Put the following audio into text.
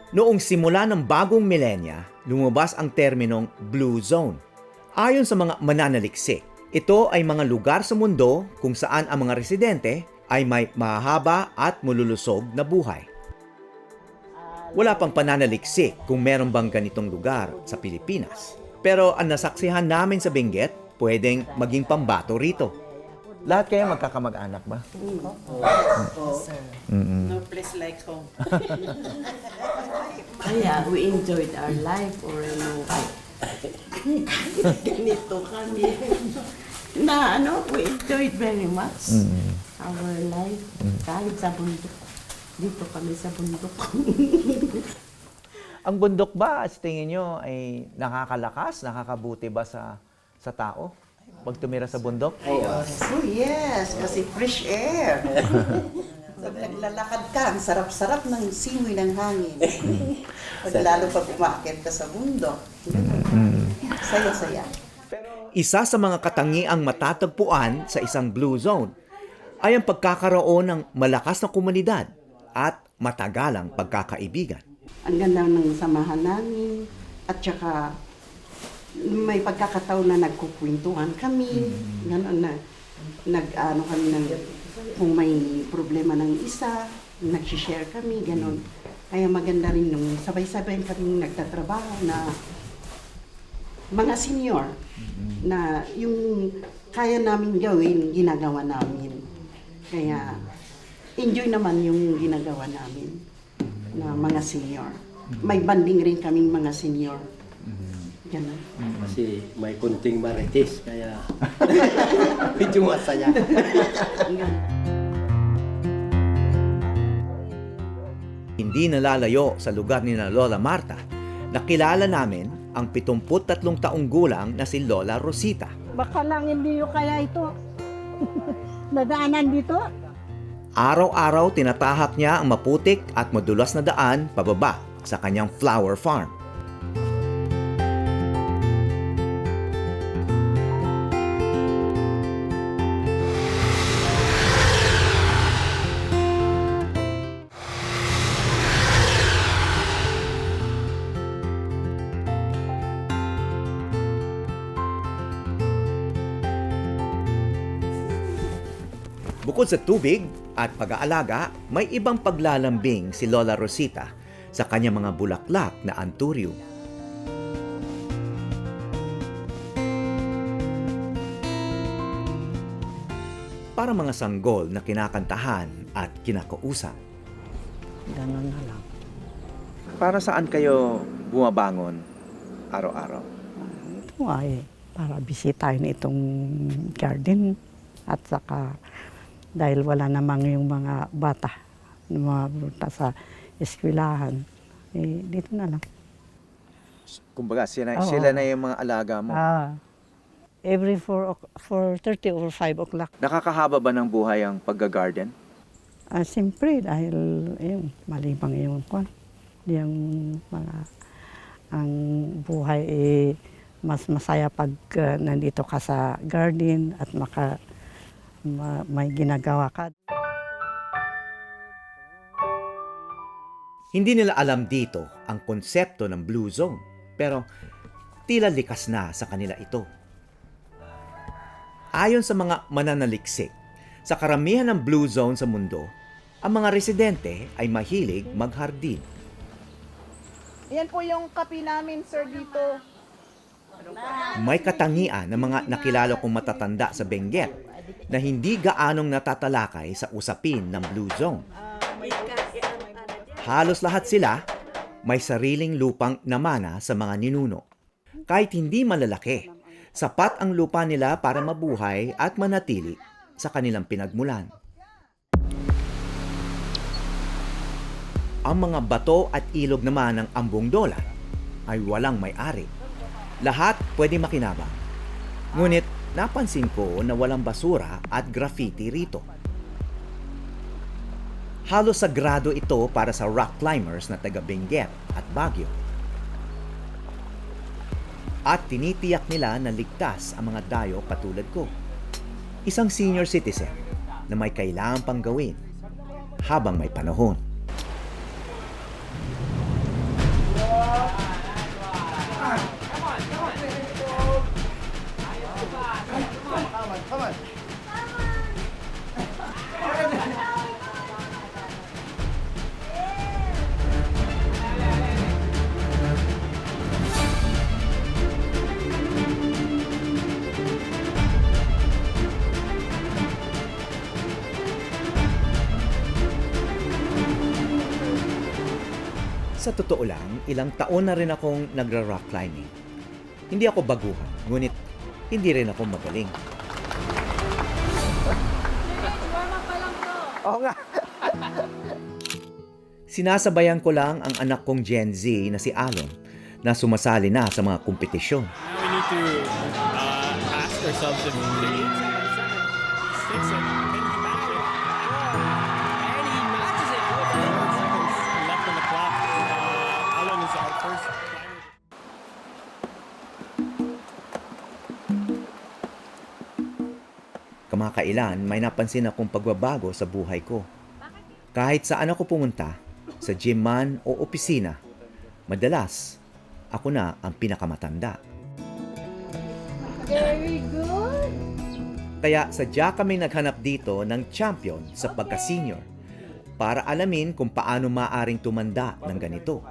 Noong simula ng bagong milenya, lumabas ang terminong Blue Zone. Ayon sa mga mananaliksik, ito ay mga lugar sa mundo kung saan ang mga residente ay may mahaba at mululusog na buhay. Wala pang pananaliksik kung meron bang ganitong lugar sa Pilipinas. Pero ang nasaksihan namin sa Benguet, pwedeng maging pambato rito. Lahat kayo magkakamag-anak ba? No place like home. Kaya we enjoyed our life or ganito kami. We enjoyed very much our life. Kahit sa bundok. Dito kami sa bundok. Ang bundok ba, sa tingin nyo, ay nakakalakas, nakakabuti ba sa tao? Pag tumira sa bundok? Oh yes, kasi fresh air. Pag naglalakad ka, ang sarap-sarap ng simoy ng hangin. Pag lalo pag umaakit ka sa bundok. Saya-saya. Isa sa mga katangiang matatagpuan sa isang Blue Zone ay ang pagkakaroon ng malakas na komunidad at matagalang pagkakaibigan. Ang ganda ng samahan namin at saka may pagkakataon na nagkukwentuhan kami, gano'n na kami ng kung may problema ng isa, nag-share kami, gano'n. Kaya maganda rin nung sabay-sabay kami nagtatrabaho na mga senior na yung kaya namin gawin, ginagawa namin. Kaya enjoy naman yung ginagawa namin na mga senior. May banding rin kaming mga senior. Ganun. Kasi may kunting marites, kaya medyo masaya. Hindi nalalayo sa lugar ni na Lola Marta, nakilala namin ang 73 taong gulang na si Lola Rosita. Baka lang hindi yung kaya ito. Nadaanan dito. Araw-araw tinatahak niya ang maputik at madulas na daan pababa sa kanyang flower farm. Bukod sa tubig at pag-aalaga, may ibang paglalambing si Lola Rosita sa kanyang mga bulaklak na anthurium. Para mga sanggol na kinakantahan at kinakausap. Ganun na lang. Para saan kayo bumabangon araw-araw? Ito ay para bisitahin itong garden at saka dahil wala namang yung mga bata na mga sa eskwelahan, dito na lang. Kumbaga, sila Oo. na yung mga alaga mo. Every 4:30 or 5 o'clock. Nakakahaba ba ng buhay ang pagga-garden? Siyempre, dahil malibang yung ang buhay mas masaya pag nandito ka sa garden at may ginagawa ka. Hindi nila alam dito ang konsepto ng Blue Zone, pero tila likas na sa kanila ito. Ayon sa mga mananaliksik, sa karamihan ng Blue Zone sa mundo, ang mga residente ay mahilig maghardin. Yan po yung kape namin, sir, dito. May katangian ng mga nakilala kong matatanda sa Benguet na hindi gaanong natatalakay sa usapin ng Blue Zone. Halos lahat sila may sariling lupang namana sa mga ninuno. Kahit hindi malalaki, sapat ang lupa nila para mabuhay at manatili sa kanilang pinagmulan. Ang mga bato at ilog naman ng Ambong Dolan ay walang may-ari. Lahat pwede makinabang. Ngunit napansin ko na walang basura at graffiti rito. Halos sagrado ito para sa rock climbers na taga Benguet at Baguio. At tinitiyak nila na ligtas ang mga dayo katulad ko. Isang senior citizen na may kailangan pang gawin habang may panahon. Sa totoo lang, ilang taon na rin akong nagra-rock climbing. Hindi ako baguhan, ngunit hindi rin ako magaling. Oo nga. Sinasabayan ko lang ang anak kong Gen Z na si Alon na sumasali na sa mga kompetisyon. Now we need to ask ourselves if the 877 sticks it. Can he match it? And he matches it with 11 seconds left on the clock. Alan is our first climber. Kamakailan, may napansin akong pagbabago sa buhay ko. Kahit saan ako pumunta, sa gym man o opisina, madalas, ako na ang pinakamatanda. Very good. Kaya sadya kami naghanap dito ng champion sa pagka-senior para alamin kung paano maaring tumanda ng ganito.